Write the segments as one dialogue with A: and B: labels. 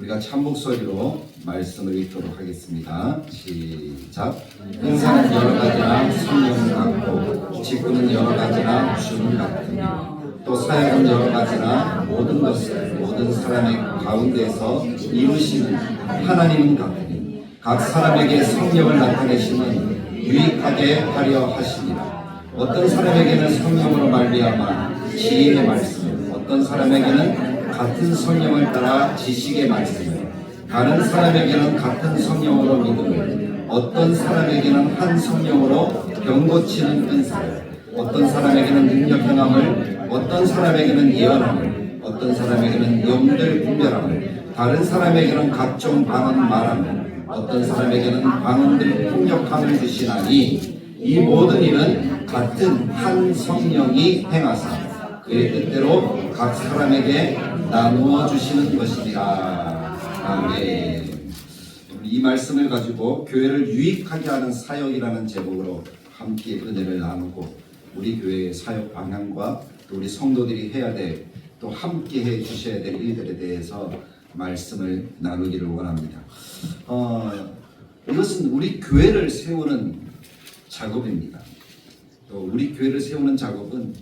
A: 우리가 참목소리로 말씀을 읽도록 하겠습니다. 시작. 은사는 여러 가지나 성령은 같고 직분은 여러 가지나 주는 같으며 또 사역은 여러 가지나 모든 것을 모든 사람의 가운데서 이루시는 하나님은 같으니 각 사람에게 성령을 나타내시는 유익하게 하려 하시니라. 어떤 사람에게는 성령으로 말미암아 지혜의 말씀, 어떤 사람에게는 같은 성령을 따라 지식의 말씀을, 다른 사람에게는 같은 성령으로 믿음을, 어떤 사람에게는 한 성령으로 병 고치는 은사를, 어떤 사람에게는 능력 행함을, 어떤 사람에게는 예언함을, 어떤 사람에게는 영들 분별함을, 다른 사람에게는 각종 방언 말함을, 어떤 사람에게는 방언들 폭력함을 주시나니 이 모든 일은 같은 한 성령이 행하사 그의 뜻대로 각 사람에게 나누어 주시는 것이니라. 아멘. 이 말씀을 가지고 교회를 유익하게 하는 사역이라는 제목으로 함께 은혜를 나누고 우리 교회의 사역 방향과 또 우리 성도들이 해야 될 또 함께 해 주셔야 될 일들에 대해서 말씀을 나누기를 원합니다. 이것은 우리 교회를 세우는 작업입니다. 또 우리 교회를 세우는 작업은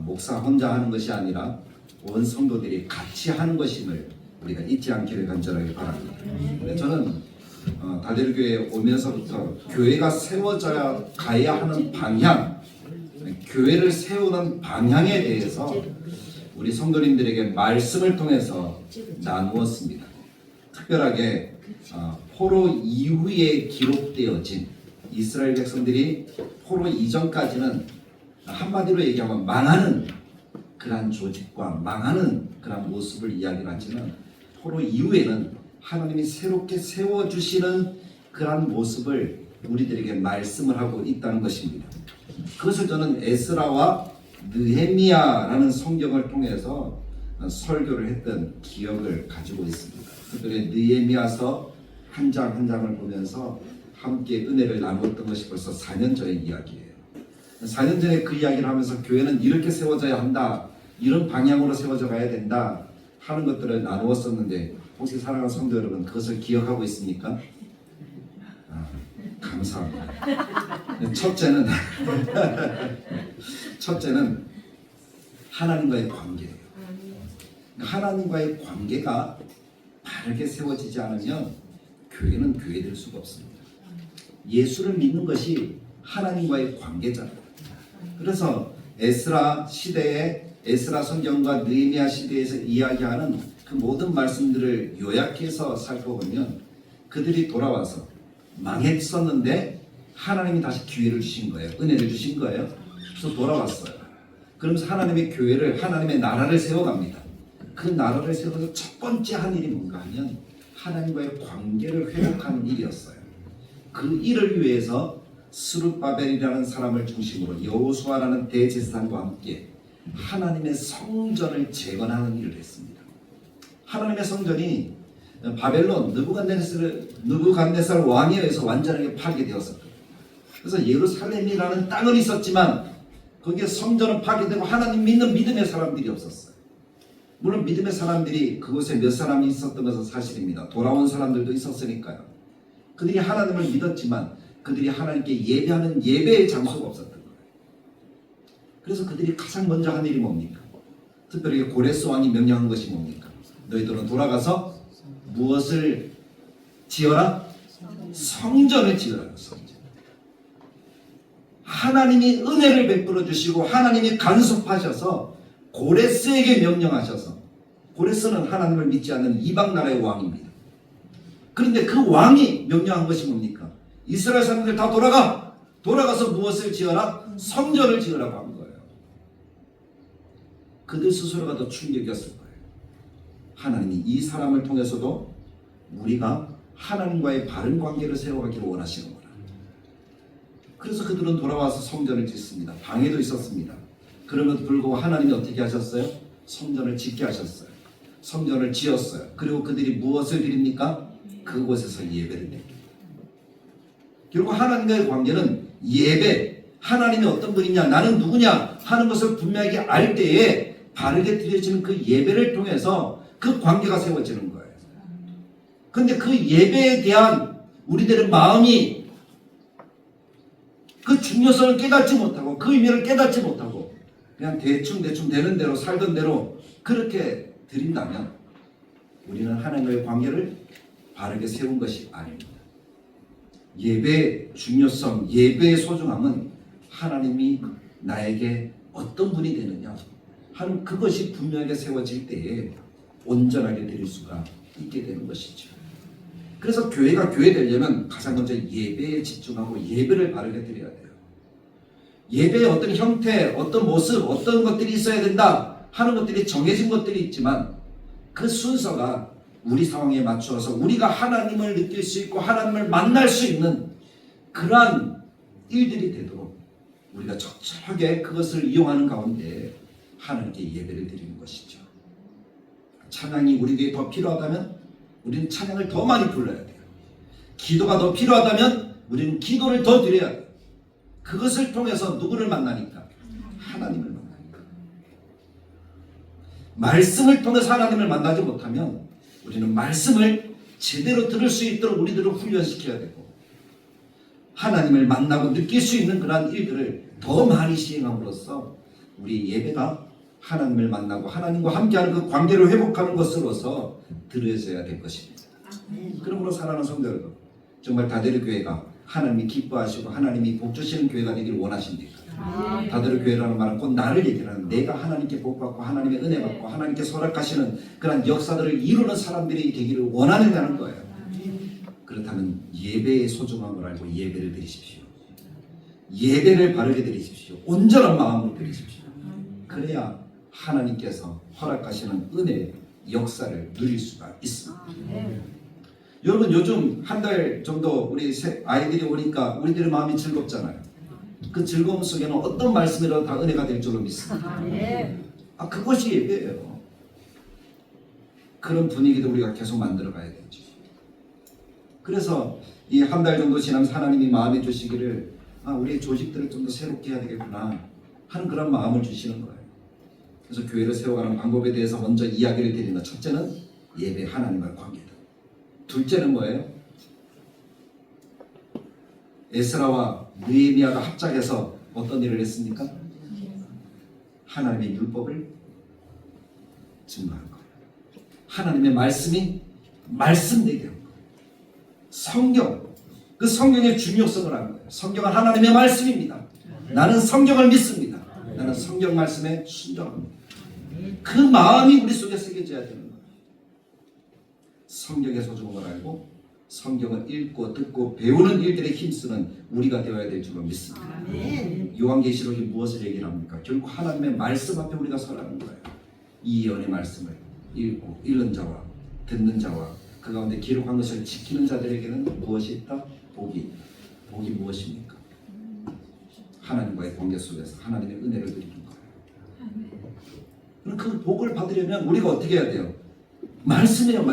A: 목사 혼자 하는 것이 아니라 온 성도들이 같이 하는 것임을 우리가 잊지 않기를 간절하게 바랍니다. 저는 다대교회에 오면서부터 교회가 세워져야 가야 하는 방향, 교회를 세우는 방향에 대해서 우리 성도님들에게 말씀을 통해서 나누었습니다. 특별하게 포로 이후에 기록되어진 이스라엘 백성들이 포로 이전까지는 한마디로 얘기하면 망하는 그러한 조직과 망하는 그러한 모습을 이야기를 하지만 포로 이후에는 하나님이 새롭게 세워주시는 그러한 모습을 우리들에게 말씀을 하고 있다는 것입니다. 그것을 저는 에스라와 느헤미야라는 성경을 통해서 설교를 했던 기억을 가지고 있습니다. 특별히 느헤미야서 한 장 한 장을 보면서 함께 은혜를 나누었던 것이 벌써 4년 전의 이야기예요. 4년 전에 그 이야기를 하면서 교회는 이렇게 세워져야 한다, 이런 방향으로 세워져 가야 된다 하는 것들을 나누었었는데 혹시 사랑하는 성도 여러분 그것을 기억하고 있습니까? 감사합니다. 첫째는 하나님과의 관계예요. 하나님과의 관계가 바르게 세워지지 않으면 교회는 교회될 수가 없습니다. 예수를 믿는 것이 하나님과의 관계잖아요. 그래서 에스라 시대에 에스라 성경과 느헤미야 시대에서 이야기하는 그 모든 말씀들을 요약해서 살펴보면 그들이 돌아와서 망했었는데 하나님이 다시 기회를 주신 거예요. 은혜를 주신 거예요. 그래서 돌아왔어요. 그러면서 하나님의 교회를, 하나님의 나라를 세워갑니다. 그 나라를 세워서 첫 번째 한 일이 뭔가 하면 하나님과의 관계를 회복하는 일이었어요. 그 일을 위해서 스룹바벨이라는 사람을 중심으로 여호수아라는 대제사장과 함께 하나님의 성전을 재건하는 일을 했습니다. 하나님의 성전이 바벨론 느부갓네살 왕에 의해서 완전하게 파괴되었었거든요. 그래서 예루살렘이라는 땅은 있었지만 거기에 성전은 파괴되고 하나님 믿는 믿음의 사람들이 없었어요. 물론 믿음의 사람들이 그곳에 몇 사람이 있었던 것은 사실입니다. 돌아온 사람들도 있었으니까요. 그들이 하나님을 믿었지만 그들이 하나님께 예배하는 예배의 장소가 없었던 거예요. 그래서 그들이 가장 먼저 한 일이 뭡니까? 특별히 고레스 왕이 명령한 것이 뭡니까? 너희들은 돌아가서 무엇을 지어라? 성전을 지어라. 성전. 하나님이 은혜를 베풀어 주시고 하나님이 간섭하셔서 고레스에게 명령하셔서, 고레스는 하나님을 믿지 않는 이방 나라의 왕입니다. 그런데 그 왕이 명령한 것이 뭡니까? 이스라엘 사람들 다 돌아가서 무엇을 지어라? 성전을 지으라고 한 거예요. 그들 스스로가 더 충격이었을 거예요. 하나님이 이 사람을 통해서도 우리가 하나님과의 바른 관계를 세워가기를 원하시는구나. 그래서 그들은 돌아와서 성전을 짓습니다. 방해도 있었습니다. 그럼에도 불구하고 하나님이 어떻게 하셨어요? 성전을 짓게 하셨어요. 성전을 지었어요. 그리고 그들이 무엇을 드립니까? 그곳에서 예배를 드립니다. 결국 하나님과의 관계는 예배, 하나님이 어떤 분이냐, 나는 누구냐 하는 것을 분명하게 알 때에 바르게 드려지는 그 예배를 통해서 그 관계가 세워지는 거예요. 근데 그 예배에 대한 우리들의 마음이 그 중요성을 깨닫지 못하고 그 의미를 깨닫지 못하고 그냥 대충 되는 대로 살던 대로 그렇게 드린다면 우리는 하나님과의 관계를 바르게 세운 것이 아닙니다. 예배의 중요성, 예배의 소중함은 하나님이 나에게 어떤 분이 되느냐 하는 그것이 분명하게 세워질 때에 온전하게 드릴 수가 있게 되는 것이죠. 그래서 교회가 교회 되려면 가장 먼저 예배에 집중하고 예배를 바르게 드려야 돼요. 예배의 어떤 형태, 어떤 모습, 어떤 것들이 있어야 된다 하는 것들이 정해진 것들이 있지만 그 순서가 우리 상황에 맞추어서 우리가 하나님을 느낄 수 있고 하나님을 만날 수 있는 그러한 일들이 되도록 우리가 적절하게 그것을 이용하는 가운데 하나님께 예배를 드리는 것이죠. 찬양이 우리에게 더 필요하다면 우리는 찬양을 더 많이 불러야 돼요. 기도가 더 필요하다면 우리는 기도를 더 드려야 돼요. 그것을 통해서 누구를 만나니까? 하나님을 만나니까. 말씀을 통해서 하나님을 만나지 못하면 우리는 말씀을 제대로 들을 수 있도록 우리들을 훈련시켜야 되고 하나님을 만나고 느낄 수 있는 그러한 일들을 더 많이 시행함으로써 우리 예배가 하나님을 만나고 하나님과 함께하는 그 관계를 회복하는 것으로서 드려져야 될 것입니다. 그러므로 사랑하는 성도 여러분, 정말 다데르 교회가 하나님이 기뻐하시고 하나님이 복 주시는 교회가 되기를 원하십니까? 다데르 교회라는 말은 곧 나를 얘기하는 내가 하나님께 복받고 하나님의 은혜 받고 하나님께 허락하시는 그런 역사들을 이루는 사람들이 되기를 원하느냐는 거예요. 그렇다면 예배의 소중함을 알고 예배를 드리십시오. 예배를 바르게 드리십시오. 온전한 마음으로 드리십시오. 그래야 하나님께서 허락하시는 은혜의 역사를 누릴 수가 있습니다. 여러분 요즘 한 달 정도 우리 아이들이 오니까 우리들의 마음이 즐겁잖아요. 그 즐거움 속에는 어떤 말씀이라도 다 은혜가 될 줄로 믿습니다. 그것이 예배예요. 그런 분위기도 우리가 계속 만들어 가야 되죠. 그래서 이 한 달 정도 지나면서 하나님이 마음에 주시기를 우리의 조직들을 좀 더 새롭게 해야 되겠구나 하는 그런 마음을 주시는 거예요. 그래서 교회를 세워가는 방법에 대해서 먼저 이야기를 드리는 첫째는 예배 하나님과의 관계다. 둘째는 뭐예요? 에스라와 느헤미야가 합작해서 어떤 일을 했습니까? 하나님의 율법을 증거한 거예요. 하나님의 말씀이 말씀되게 한 거예요. 성경, 그 성경의 중요성을 아는 거예요. 성경은 하나님의 말씀입니다. 나는 성경을 믿습니다. 나는 성경 말씀에 순종합니다. 그 마음이 우리 속에 새겨져야 되는 거예요. 성경의 소중함을 알고 성경을 읽고 듣고 배우는 일들에 힘쓰는 우리가 되어야 될 줄로 믿습니다. 요한계시록이 무엇을 얘기를 합니까? 결국 하나님의 말씀 앞에 우리가 서라는 거예요. 이 예언의 말씀을 읽고 읽는 자와 듣는 자와 그 가운데 기록한 것을 지키는 자들에게는 무엇이 있다? 복이 있다. 복이 무엇입니까? 하나님과의 관계 속에서 하나님의 은혜를 누리는 거예요. 그럼 그 복을 받으려면 우리가 어떻게 해야 돼요? 말씀이에요.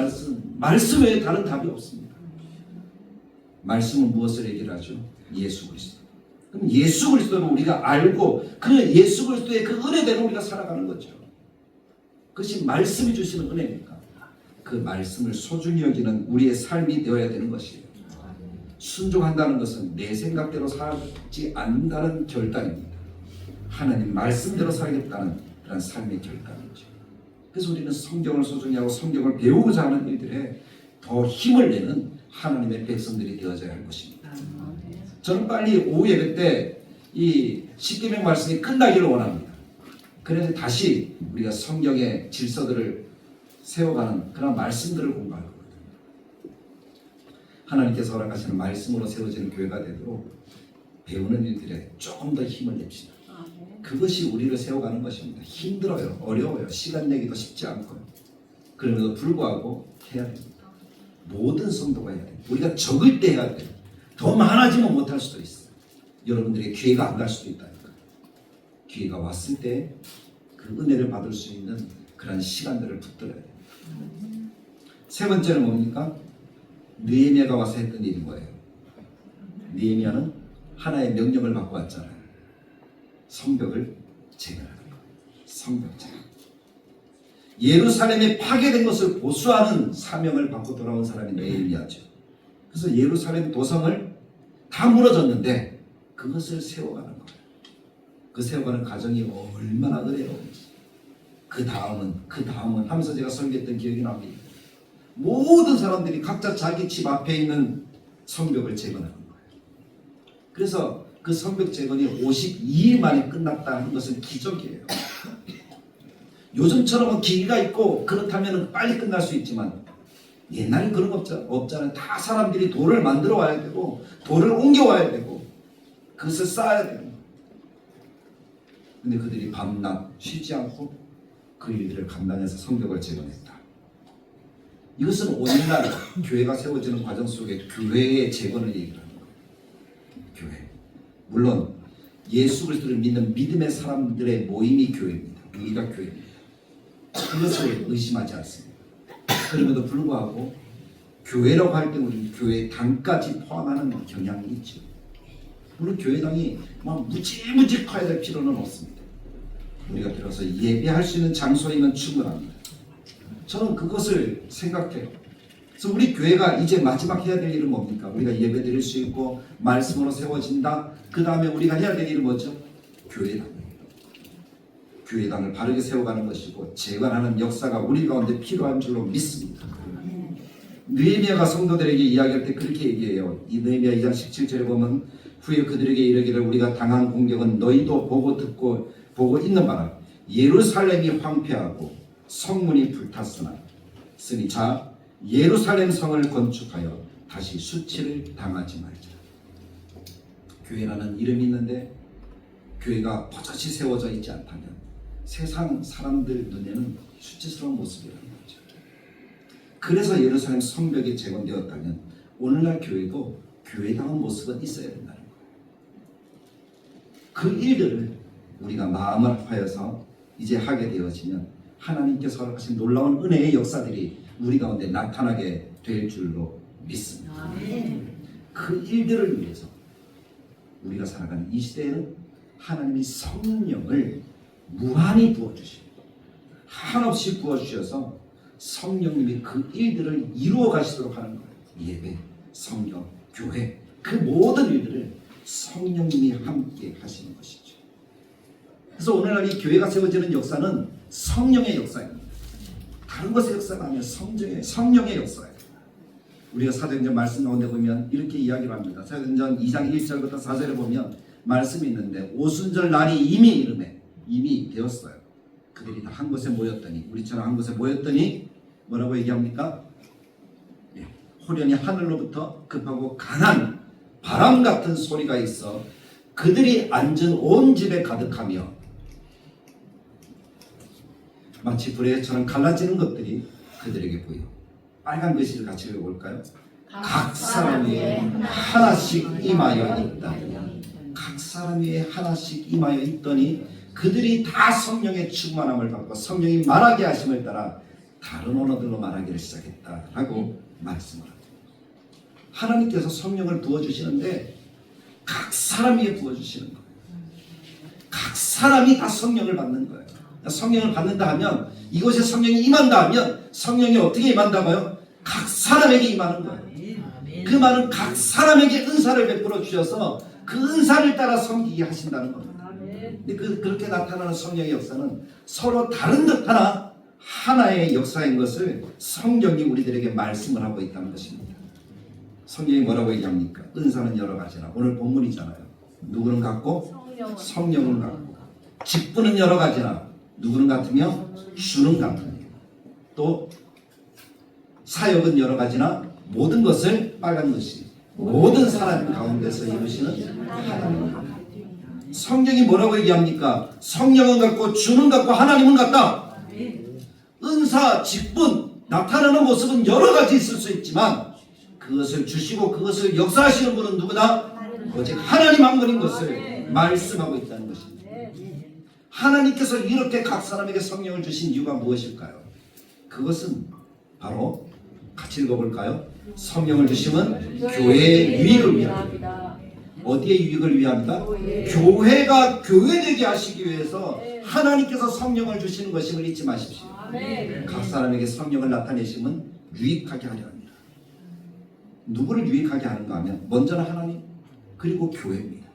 A: 말씀 외에 다른 답이 없습니다. 말씀은 무엇을 얘기를 하죠? 예수 그리스도. 그럼 예수 그리스도를 우리가 알고 그 예수 그리스도의 그 은혜대로 우리가 살아가는 거죠. 그것이 말씀이 주시는 은혜니까 그 말씀을 소중히 여기는 우리의 삶이 되어야 되는 것이에요. 순종한다는 것은 내 생각대로 살지 않는다는 결단입니다. 하나님 말씀대로 살겠다는 그런 삶의 결단이죠. 그래서 우리는 성경을 소중히 하고 성경을 배우고자 하는 일들에 더 힘을 내는 하나님의 백성들이 되어져야 할 것입니다. 저는 빨리 오후 예배 때 이 십계명 말씀이 끝나기를 원합니다. 그래서 다시 우리가 성경의 질서들을 세워가는 그런 말씀들을 공부할 거거든요. 하나님께서 허락하시는 말씀으로 세워지는 교회가 되도록 배우는 일들에 조금 더 힘을 냅시다. 그것이 우리를 세워가는 것입니다. 힘들어요. 어려워요. 시간 내기도 쉽지 않고요. 그럼에도 불구하고 해야 됩니다. 모든 성도가 해야 됩니다. 우리가 적을 때 해야 돼요. 더 많아지면 못할 수도 있어요. 여러분들의 기회가 안 갈 수도 있다니까. 기회가 왔을 때 그 은혜를 받을 수 있는 그런 시간들을 붙들어야 됩니다. 세 번째는 뭡니까? 느헤미야가 와서 했던 일이 뭐예요? 느헤미야는 하나의 명령을 받고 왔잖아요. 성벽을 재건하는 것. 성벽 재건. 예루살렘이 파괴된 것을 보수하는 사명을 받고 돌아온 사람이 느헤미야죠. 그래서 예루살렘 도성을 다 무너졌는데 그것을 세워가는 거예요. 그 세워가는 과정이 얼마나 어려운지. 그 다음은 하면서 제가 설교했던 기억이 납니다. 모든 사람들이 각자 자기 집 앞에 있는 성벽을 재건하는 거예요. 그래서 그 성벽 재건이 52일 만에 끝났다는 것은 기적이에요. 요즘처럼은 기기가 있고 그렇다면 빨리 끝날 수 있지만 옛날엔 그런 거 없잖아요. 다 사람들이 돌을 만들어 와야 되고 돌을 옮겨 와야 되고 그것을 쌓아야 되는 거예요. 근데 그들이 밤낮 쉬지 않고 그 일들을 감당해서 성벽을 재건했다. 이것은 오늘날 교회가 세워지는 과정 속에 교회의 재건을 얘기하는 거예요. 교회. 물론 예수 그리스도를 믿는 믿음의 사람들의 모임이 교회입니다. 우리가 교회입니다. 그것을 의심하지 않습니다. 그럼에도 불구하고 교회라고 할 때 우리 교회의 당까지 포함하는 경향이 있죠. 물론 교회당이 막 무지무지 커야 될 필요는 없습니다. 우리가 들어서 예배할 수 있는 장소이면 충분합니다. 저는 그것을 생각해요. 그래서 우리 교회가 이제 마지막 해야 될 일은 뭡니까? 우리가 예배 드릴 수 있고 말씀으로 세워진다. 그 다음에 우리가 해야 될 일은 뭐죠? 교회당. 교회당을 바르게 세워가는 것이고 재건하는 역사가 우리 가운데 필요한 줄로 믿습니다. 느헤미야가 성도들에게 이야기할 때 그렇게 얘기해요. 이 느헤미야 2장 17절에 보면 후에 그들에게 이르기를 우리가 당한 공격은 너희도 보고 듣고 보고 있는 바라. 예루살렘이 황폐하고 성문이 불탔으니 자 예루살렘 성을 건축하여 다시 수치를 당하지 말자. 교회라는 이름이 있는데 교회가 버젓이 세워져 있지 않다면 세상 사람들 눈에는 수치스러운 모습이라는 거죠. 그래서 예루살렘 성벽이 재건되었다면 오늘날 교회도 교회다운 모습은 있어야 된다는 거예요. 그 일들을 우리가 마음을 하여서 이제 하게 되어지면 하나님께서 허락하신 놀라운 은혜의 역사들이 우리 가운데 나타나게 될 줄로 믿습니다. 그 일들을 위해서 우리가 살아가는 이 시대에는 하나님이 성령을 무한히 부어주십니다. 한없이 부어주셔서 성령님이 그 일들을 이루어 가시도록 하는 거예요. 예배, 성경, 교회 그 모든 일들을 성령님이 함께 하시는 것이죠. 그래서 오늘날 이 교회가 세워지는 역사는 성령의 역사입니다. 다른 것의 역사가 아니라 성령의 역사예요. 우리가 사도행전 말씀 가운데 보면 이렇게 이야기를 합니다. 사도행전 2장 1절부터 4절에 보면 말씀이 있는데 오순절 날이 이미 되었어요. 그들이 다 한 곳에 모였더니 우리처럼 한 곳에 모였더니 뭐라고 얘기합니까? 호련히 하늘로부터 급하고 강한 바람 같은 소리가 있어 그들이 앉은 온 집에 가득하며 마치 불에처럼 갈라지는 것들이 그들에게 보여. 빨간 글씨를 같이 읽어볼까요? 각 사람 위에 하나씩 임하여 있다. 각 사람 위에 하나씩 임하여 있더니 그들이 다 성령의 충만함을 받고 성령이 말하게 하심을 따라 다른 언어들로 말하기를 시작했다라고 말씀을 합니다. 하나님께서 성령을 부어주시는데 각 사람 위에 부어주시는 거예요. 각 사람이 다 성령을 받는 거예요. 성령을 받는다 하면 이곳에 성령이 임한다 하면 성령이 어떻게 임한다고요? 각 사람에게 임하는 거예요. 그 말은 각 사람에게 은사를 베풀어 주셔서 그 은사를 따라 섬기게 하신다는 겁니다. 근데 그렇게 나타나는 성령의 역사는 서로 다른 듯 하나 하나의 역사인 것을 성령이 우리들에게 말씀을 하고 있다는 것입니다. 성경이 뭐라고 얘기합니까? 은사는 여러 가지라. 오늘 본문이잖아요. 누구는 같고 성령은 같고 직분은 여러 가지라. 누구는 같으며 주는 같으며 또 사역은 여러 가지나 모든 것을 빨간 것이 모든 사람 가운데서 이루시는 하나님. 성경이 뭐라고 얘기합니까? 성령은 같고 주는 같고 하나님은 같다. 은사, 직분, 나타나는 모습은 여러 가지 있을 수 있지만 그것을 주시고 그것을 역사하시는 분은 누구다? 오직 하나님 한 분인 것을 말씀하고 있다는 것입니다. 하나님께서 이렇게 각 사람에게 성령을 주신 이유가 무엇일까요? 그것은 바로 같이 읽어볼까요? 성령을 주심은 교회의 유익을 위함이다. 어디의 유익을 위함이다? 교회가 교회되게 하시기 위해서 하나님께서 성령을 주시는 것임을 잊지 마십시오. 각 사람에게 성령을 나타내심은 유익하게 하려 합니다. 누구를 유익하게 하는가 하면 먼저는 하나님, 그리고 교회입니다.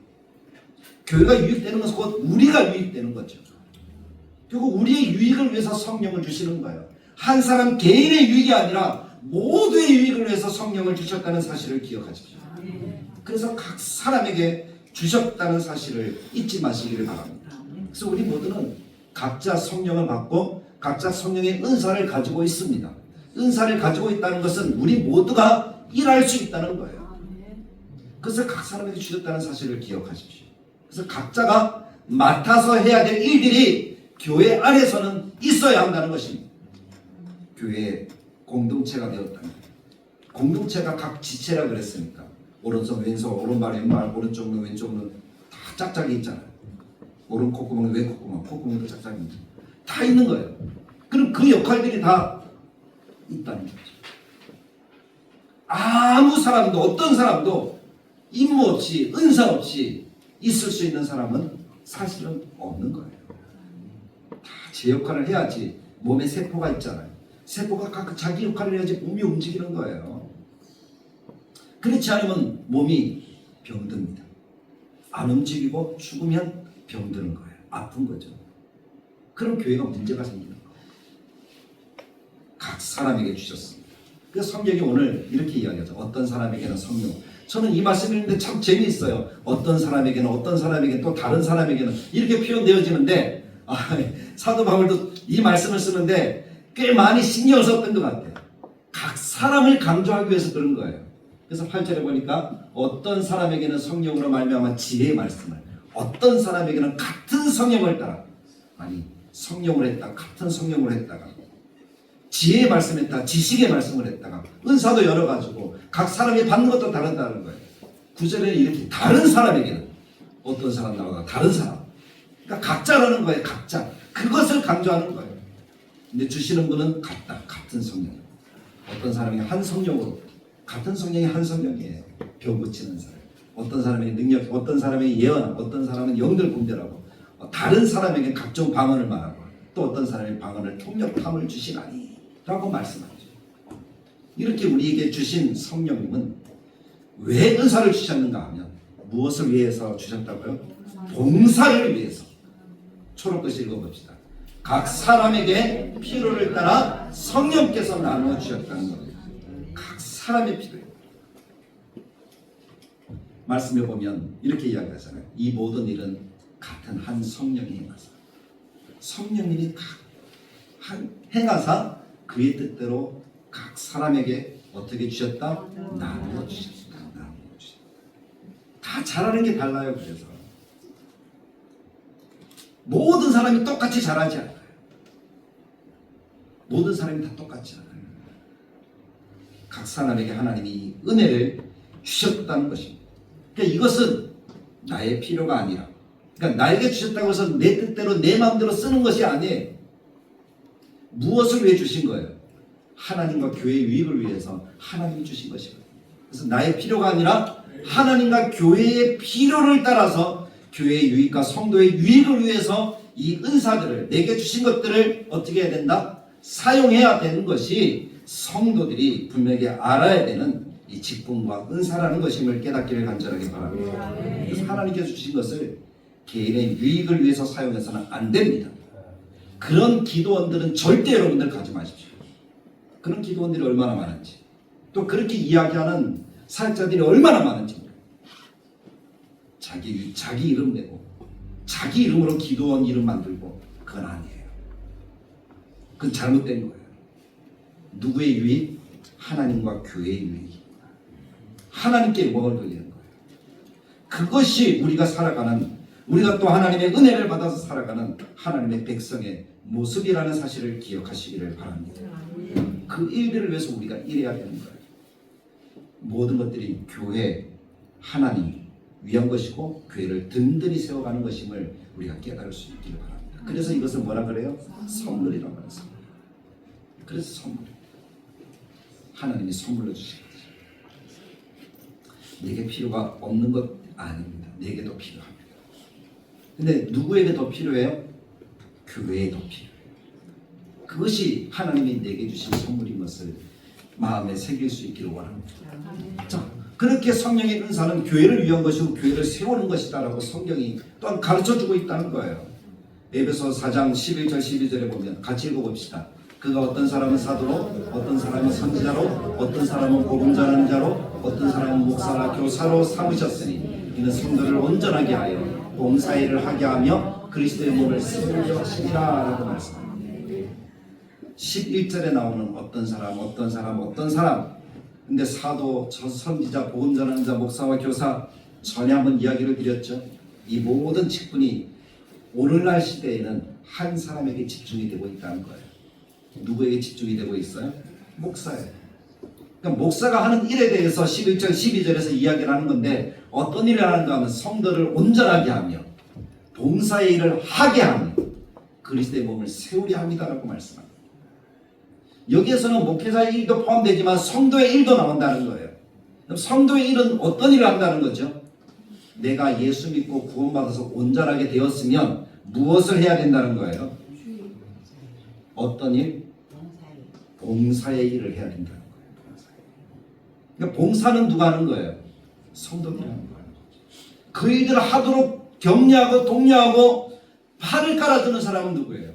A: 교회가 유익되는 것은 곧 우리가 유익되는 거죠. 그리고 우리의 유익을 위해서 성령을 주시는 거예요. 한 사람 개인의 유익이 아니라 모두의 유익을 위해서 성령을 주셨다는 사실을 기억하십시오. 그래서 각 사람에게 주셨다는 사실을 잊지 마시기를 바랍니다. 그래서 우리 모두는 각자 성령을 받고 각자 성령의 은사를 가지고 있습니다. 은사를 가지고 있다는 것은 우리 모두가 일할 수 있다는 거예요. 그래서 각 사람에게 주셨다는 사실을 기억하십시오. 그래서 각자가 맡아서 해야 될 일들이 교회 안에서는 있어야 한다는 것입니다. 교회의 공동체가 되었다는 거예요. 공동체가 각 지체라 그랬으니까 오른손 왼손 오른발 왼발 오른쪽 눈 왼쪽 눈 다 짝짝이 있잖아요. 오른 콧구멍 왼 콧구멍 콧구멍도 짝짝이 다 있는 거예요. 그럼 그 역할들이 다 있다는 거죠. 아무 사람도 어떤 사람도 임무 없이 은사 없이 있을 수 있는 사람은 사실은 없는 거예요. 다 제 역할을 해야지. 몸에 세포가 있잖아요. 세포가 각 자기 역할을 해야지 몸이 움직이는 거예요. 그렇지 않으면 몸이 병듭니다. 안 움직이고 죽으면 병드는 거예요. 아픈 거죠. 그럼 교회가 문제가 생기는 거예요. 각 사람에게 주셨습니다. 그래서 성경이 오늘 이렇게 이야기하죠. 어떤 사람에게는 성령. 저는 이 말씀을 읽는데 참 재미있어요. 어떤 사람에게는 어떤 사람에게는 또 다른 사람에게는 이렇게 표현되어지는데 사도 바울도 이 말씀을 쓰는데 꽤 많이 신경을 썼던 것 같아요. 각 사람을 강조하기 위해서 그런 거예요. 그래서 8절에 보니까 어떤 사람에게는 성령으로 말미암아 지혜의 말씀을 어떤 사람에게는 같은 성령을 따라 아니 성령을 했다 같은 성령으로 했다가 지혜의 말씀을 했다 지식의 말씀을 했다가 은사도 여러 가지고 각 사람이 받는 것도 다르다는 거예요. 9절에는 이렇게 다른 사람에게는 어떤 사람 나오다 다른 사람 그러니까 각자라는 거예요. 각자 그것을 강조하는 거예요. 근데 주시는 분은 같은 성령 어떤 사람이 한 성령으로 같은 성령이 한 성령이에요. 병 고치는 사람 어떤 사람에게 능력 어떤 사람에게 예언 어떤 사람은 영들 분별하고 다른 사람에게 각종 방언을 말하고 또 어떤 사람의 방언을 통역함을 주시나니 라고 말씀하죠. 이렇게 우리에게 주신 성령님은 왜 은사를 주셨는가 하면 무엇을 위해서 주셨다고요? 봉사를 위해서. 초록글씨 읽어봅시다. 각 사람에게 필요를 따라 성령께서 나누어 주셨다는 겁니다. 각 사람의 필요에 말씀에 보면 이렇게 이야기하잖아요. 이 모든 일은 같은 한 성령이 행하사 성령님이 행하사 그의 뜻대로 각 사람에게 어떻게 주셨다? 나누어 주셨다. 다 잘하는 게 달라요. 그래서 모든 사람이 똑같이 잘하지 않아요. 모든 사람이 다 똑같지 않아요. 각 사람에게 하나님이 은혜를 주셨다는 것입니다. 그러니까 이것은 나의 필요가 아니라 그러니까 나에게 주셨다고 해서 내 뜻대로 내 마음대로 쓰는 것이 아니에요. 무엇을 위해 주신 거예요? 하나님과 교회의 유익을 위해서 하나님이 주신 것이거든요. 그래서 나의 필요가 아니라 하나님과 교회의 필요를 따라서 교회의 유익과 성도의 유익을 위해서 이 은사들을 내게 주신 것들을 어떻게 해야 된다? 사용해야 되는 것이 성도들이 분명히 알아야 되는 이 직분과 은사라는 것임을 깨닫기를 간절하게 바랍니다. 그래서 하나님께서 주신 것을 개인의 유익을 위해서 사용해서는 안 됩니다. 그런 기도원들은 절대 여러분들 가지 마십시오. 그런 기도원들이 얼마나 많은지 또 그렇게 이야기하는 사역자들이 얼마나 많은지 자기 이름 내고 자기 이름으로 기도원 이름 만들고 그건 아니에요. 그건 잘못된 거예요. 누구의 유익? 하나님과 교회의 유익. 하나님께 영광을 돌리는 거예요. 그것이 우리가 살아가는 우리가 또 하나님의 은혜를 받아서 살아가는 하나님의 백성의 모습이라는 사실을 기억하시기를 바랍니다. 그 일들을 위해서 우리가 일해야 되는 거예요. 모든 것들이 교회, 하나님 위한 것이고 교회를 든든히 세워가는 것임을 우리가 깨달을 수 있기를 바랍니다. 그래서 이것을 뭐라 그래요? 선물이라고 하는 선물. 그래서 선물. 하나님이 선물로 주신 거죠. 내게 필요가 없는 것 아닙니다. 내게도 필요합니다. 근데 누구에게 더 필요해요? 교회에 더 필요해요. 그 그것이 하나님이 내게 주신 선물인 것을 마음에 새길 수 있기를 원합니다. 자, 그렇게 성령의 은사는 교회를 위한 것이고 교회를 세우는 것이다라고 성경이 또한 가르쳐주고 있다는 거예요. 에베소 4장 11절 12절에 보면 같이 읽어봅시다. 그가 어떤 사람은 사도로, 어떤 사람은 선지자로, 어떤 사람은 복음 전하는 자로, 어떤 사람은 목사나 교사로 삼으셨으니 이는 성도를 온전하게 하여 봉사일을 하게 하며 그리스도의 몸을 세우려 하시니라 라고 말씀합니다. 11절에 나오는 어떤 사람 근데 사도, 선지자, 복음 전하는 자, 목사와 교사 전에 한번 이야기를 드렸죠. 이 모든 직분이 오늘날 시대에는 한 사람에게 집중이 되고 있다는 거예요. 누구에게 집중이 되고 있어요? 목사예요. 그러니까 목사가 하는 일에 대해서 11절, 12절에서 이야기를 하는 건데 어떤 일을 하는가 하면 성도를 온전하게 하며 봉사의 일을 하게 하며 그리스도의 몸을 세우려 합니다라고 말씀합니다. 여기에서는 목회자의 일도 포함되지만 성도의 일도 나온다는 거예요. 그럼 성도의 일은 어떤 일을 한다는 거죠? 내가 예수 믿고 구원받아서 온전하게 되었으면 무엇을 해야 된다는 거예요? 어떤 일? 봉사의 일을 해야 된다는 거예요. 그러니까 봉사는 누가 하는 거예요? 성도들이 하는 거예요. 그 일들을 하도록 격려하고 독려하고 판을 깔아주는 사람은 누구예요?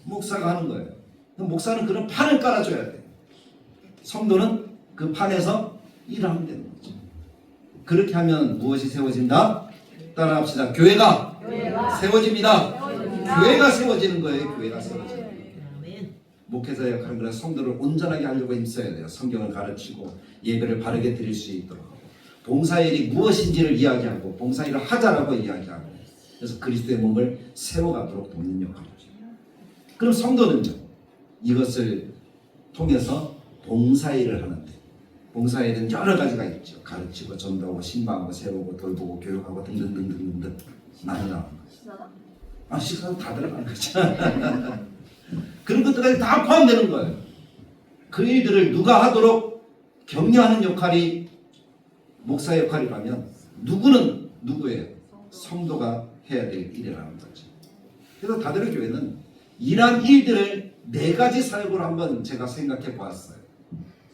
A: 목사가 하는 거예요. 목사는 그런 판을 깔아줘야 돼요. 성도는 그 판에서 일하면 되는 거죠. 그렇게 하면 무엇이 세워진다? 따라합시다. 교회가 세워집니다. 교회가 세워지는 거예요. 교회가 세워지는 거예요. 목회자 역할은 그런 성도를 온전하게 하려고 힘써야 돼요. 성경을 가르치고 예배를 바르게 드릴 수 있도록 봉사일이 무엇인지를 이야기하고 봉사일을 하자라고 이야기하고 그래서 그리스도의 몸을 세워가도록 돕는 역할이죠. 그럼 성도는요? 이것을 통해서 봉사일을 하는데 봉사일은 여러 가지가 있죠. 가르치고 전도하고 신방하고 세우고 돌보고 교육하고 등등등등등 많이 나오는 거죠. 식사도 다 들어가는 거죠. 그런 것들까지 다 포함되는 거예요. 그 일들을 누가 하도록 격려하는 역할이 목사의 역할이라면 누구는 누구예요? 성도가 해야 될 일이라는 거죠. 그래서 다들 교회는 이러한 일들을 4가지 사역으로 한번 제가 생각해 보았어요.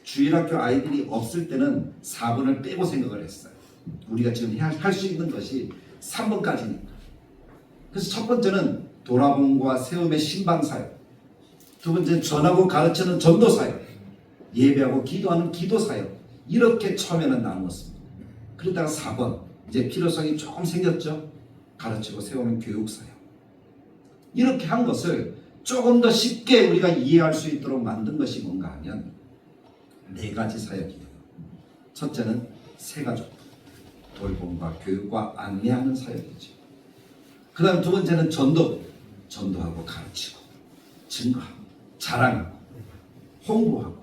A: 주일학교 아이들이 없을 때는 4번을 빼고 생각을 했어요. 우리가 지금 할 수 있는 것이 3번까지니까. 그래서 첫 번째는 돌아봄과 세움의 신방사역, 두 번째는 전하고 가르치는 전도사역, 예배하고 기도하는 기도사역, 이렇게 처음에는 나누었습니다. 그러다가 4번 이제 필요성이 조금 생겼죠. 가르치고 세우는 교육사역. 이렇게 한 것을 조금 더 쉽게 우리가 이해할 수 있도록 만든 것이 뭔가 하면 4가지 사역이에요. 첫째는 세가족 돌봄과 교육과 안내하는 사역이죠. 그 다음 두 번째는 전도하고 가르치고 증거하고 자랑하고 홍보하고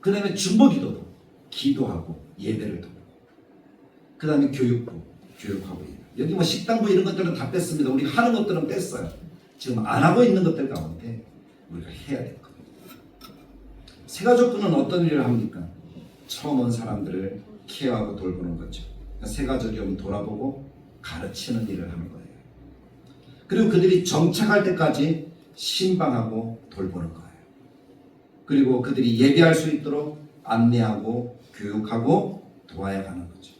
A: 그 다음에 중보기도도 기도하고 예배를 돕고 그 다음에 교육하고 예배. 여기 뭐 식당부 이런 것들은 다 뺐습니다. 우리가 하는 것들은 뺐어요. 지금 안 하고 있는 것들 가운데 우리가 해야 될 겁니다. 세가족부는 어떤 일을 합니까? 처음 온 사람들을 케어하고 돌보는 거죠. 세가족이 오면 돌아보고 가르치는 일을 하는 거예요. 그리고 그들이 정착할 때까지 신방하고 돌보는 거예요. 그리고 그들이 예배할 수 있도록 안내하고 교육하고 도와야 하는 거죠.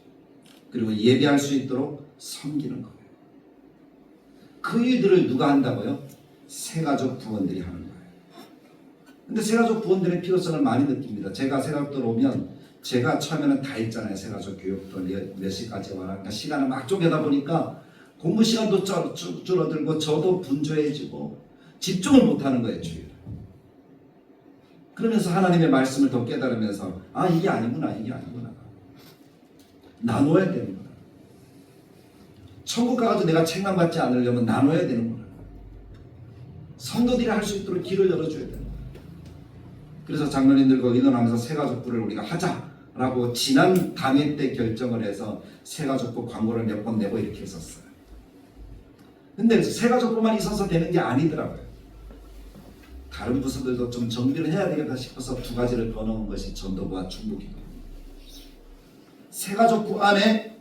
A: 그리고 예배할 수 있도록 섬기는 거예요. 그 일들을 누가 한다고요? 세가족 부원들이 하는 거예요. 근데 세가족 부원들의 필요성을 많이 느낍니다. 제가 세가족들 오면 제가 처음에는 다 했잖아요. 세가족 교육도 몇 시까지 와라. 그러니까 시간을 막 쪼개다 보니까 공부 시간도 줄어들고 저도 분주해지고 집중을 못하는 거예요. 주일에. 그러면서 하나님의 말씀을 더 깨달으면서 이게 아니구나. 나눠야 되는구나. 천국 가가지고 내가 책망받지 않으려면 나눠야 되는구나. 성도들이 할 수 있도록 길을 열어줘야 되는 거예요. 그래서 장로님들과 의논하면서 세가족부를 우리가 하자라고 지난 당회 때 결정을 해서 세가족부 광고를 몇 번 내고 이렇게 했었어요. 근데 세가족부만 있어서 되는 게 아니더라고요. 다른 부서들도 좀 정비를 해야 되겠다 싶어서 2가지를 더 넣은 것이 전도부와 중보기도. 세가족부 안에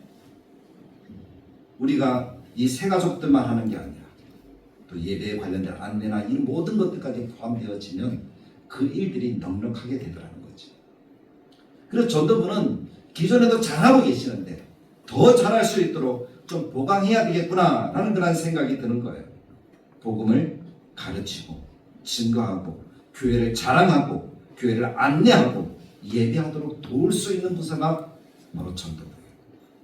A: 우리가 이 세가족들만 하는 게 아니라 또 예배에 관련된 안내나 이 모든 것들까지 포함되어지면 그 일들이 넉넉하게 되더라는 거지. 그래서 전도부는 기존에도 잘하고 계시는데 더 잘할 수 있도록 좀 보강해야 되겠구나 라는 그런 생각이 드는 거예요. 복음을 가르치고 증거하고 교회를 자랑하고 교회를 안내하고 예배하도록 도울 수 있는 부서가 바로 전도부예요.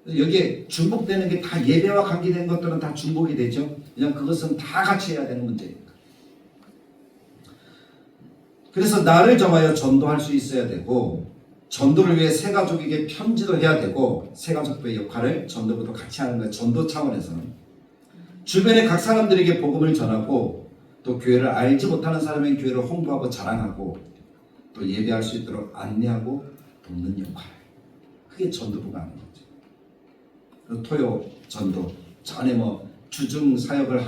A: 여기에 중복되는 게 다 예배와 관계된 것들은 다 중복이 되죠. 그냥 그것은 다 같이 해야 되는 문제니까. 그래서 나를 정하여 전도할 수 있어야 되고 전도를 위해 새 가족에게 편지도 해야 되고 새 가족부의 역할을 전도부도 같이 하는 거예요. 전도 차원에서는 주변의 각 사람들에게 복음을 전하고 또 교회를 알지 못하는 사람에게 교회를 홍보하고 자랑하고 또 예배할 수 있도록 안내하고 돕는 역할. 그게 전도부가 하는 거죠. 토요 전도 전에 뭐 주중 사역을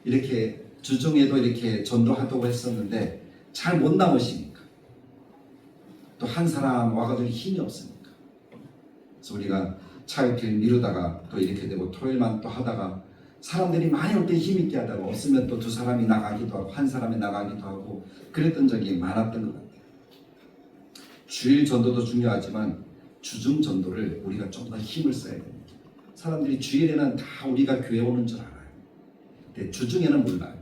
A: 이렇게 주중에도 이렇게 전도하도록 했었는데 잘 못 나오시니까 또 한 사람 와가지고 힘이 없으니까 그래서 우리가 차일피일 미루다가 또 이렇게 되고 토요일만 또 하다가 사람들이 많이 올 때 힘있게 하다가 없으면 또 두 사람이 나가기도 하고 한 사람이 나가기도 하고 그랬던 적이 많았던 것 같아요. 주일 전도도 중요하지만 주중 전도를 우리가 좀 더 힘을 써야 됩니다. 사람들이 주일에는 다 우리가 교회 오는 줄 알아요. 근데 주중에는 몰라요.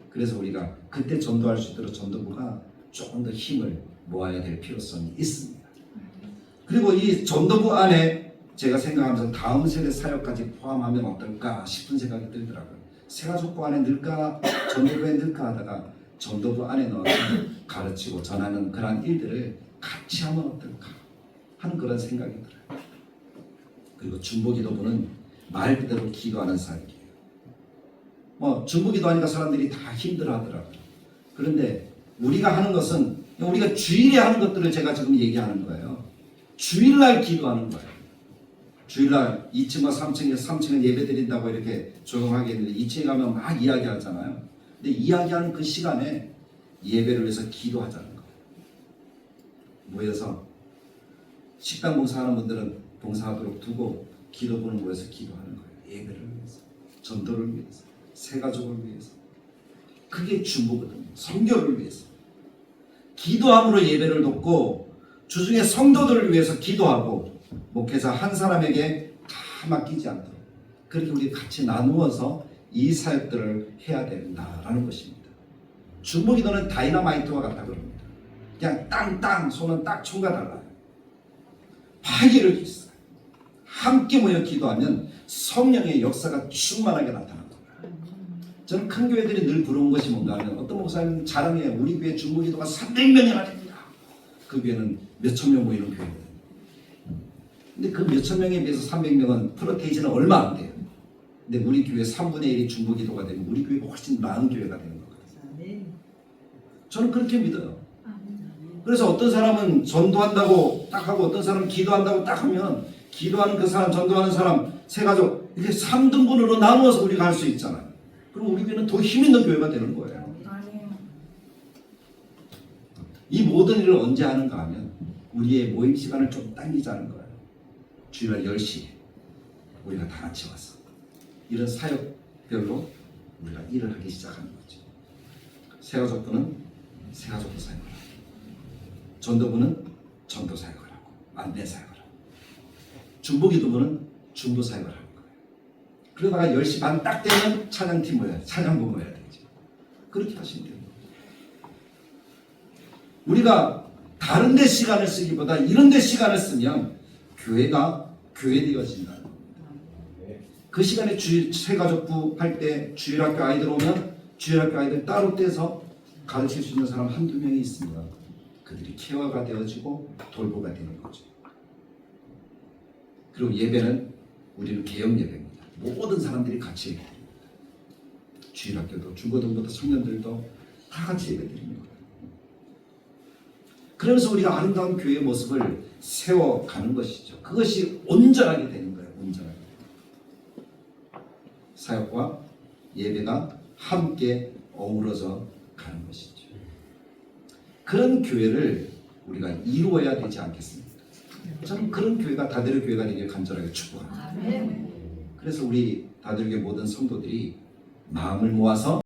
A: 그래서 우리가 그때 전도할 수 있도록 전도부가 조금 더 힘을 모아야 될 필요성이 있습니다. 그리고 이 전도부 안에 제가 생각하면서 다음 세대 사역까지 포함하면 어떨까 싶은 생각이 들더라고요. 새가족부 안에 넣을까 전도부에 넣을까 하다가 전도부 안에 넣어서 가르치고 전하는 그런 일들을 같이 하면 어떨까 하는 그런 생각이 들어요. 그리고 중보기도부는 말 그대로 기도하는 사역이에요. 뭐 중보기도하니까 사람들이 다 힘들어하더라고요. 그런데 우리가 하는 것은 우리가 주일에 하는 것들을 제가 지금 얘기하는 거예요. 주일날 기도하는 거예요. 주일날 2층과 3층은 예배 드린다고 이렇게 조용하게 했는데 2층에 가면 막 이야기하잖아요. 근데 이야기하는 그 시간에 예배를 위해서 기도하자는 거예요. 모여서 식당 봉사하는 분들은 봉사하도록 두고 기도부는 모여서 기도하는 거예요. 예배를 위해서, 전도를 위해서, 새가족을 위해서. 그게 중보거든요. 성교를 위해서. 기도함으로 예배를 돕고 주중에 성도들을 위해서 기도하고 목회자 한 사람에게 다 맡기지 않도록 그렇게 우리 같이 나누어서 이 사역들을 해야 된다라는 것입니다. 중보기도는 다이너마이트와 같다 그럽니다. 그냥 땅땅 손은 딱 총가달라요. 파괴력이 있어요. 함께 모여 기도하면 성령의 역사가 충만하게 나타납니다. 저는 큰 교회들이 늘 부러운 것이 뭔가 하면 어떤 목사님 자랑해요. 우리 교회 중보기도가 300명이나 됩니다. 그 교회는 몇천 명 모이는 교회거든요. 근데 그 몇천 명에 비해서 300명은 프로테이지는 얼마 안 돼요. 근데 우리 교회 3분의 1이 중보기도가 되면 우리 교회가 훨씬 나은 교회가 되는 거거든요. 저는 그렇게 믿어요. 그래서 어떤 사람은 전도한다고 딱 하고 어떤 사람은 기도한다고 딱 하면 기도하는 그 사람, 전도하는 사람, 새가족 이렇게 3등분으로 나누어서 우리가 할 수 있잖아요. 그럼 우리 교회는 더 힘있는 교회가 되는 거예요. 이 모든 일을 언제 하는가 하면 우리의 모임 시간을 좀 당기자는 거예요. 주일날 10시에 우리가 다 같이 와서 이런 사역별로 우리가 일을 하기 시작하는 거죠. 새가족부는 새가족부 사역을 하고 전도부는 전도 사역을 하고 안내 사역을 하고 중보기도부는 중보 사역을 하는 거예요. 그러다가 10시 반 딱 되면 찬양팀 모여야 찬양부 모여야 되죠. 그렇게 하시면 돼요. 우리가 다른 데 시간을 쓰기보다 이런 데 시간을 쓰면 교회가 교회되어진다는 겁니다. 그 시간에 새가족부 할 때 주일학교 아이들 오면 주일학교 아이들 따로 떼서 가르칠 수 있는 사람 한두 명이 있습니다. 그들이 케어가 되어지고 돌보가 되는 거죠. 그리고 예배는 우리는 개혁 예배입니다. 모든 사람들이 같이 예배 드립니다. 주일학교도 중고등부터 청년들도 다 같이 예배 드리는 거예요. 그러면서 우리가 아름다운 교회의 모습을 세워가는 것이죠. 그것이 온전하게 되는 거예요. 온전하게. 사역과 예배가 함께 어우러져 가는 것이죠. 그런 교회를 우리가 이루어야 되지 않겠습니까? 저는 그런 교회가 다대로 교회가 되길 간절하게 축복합니다. 그래서 우리 다대로교회 모든 성도들이 마음을 모아서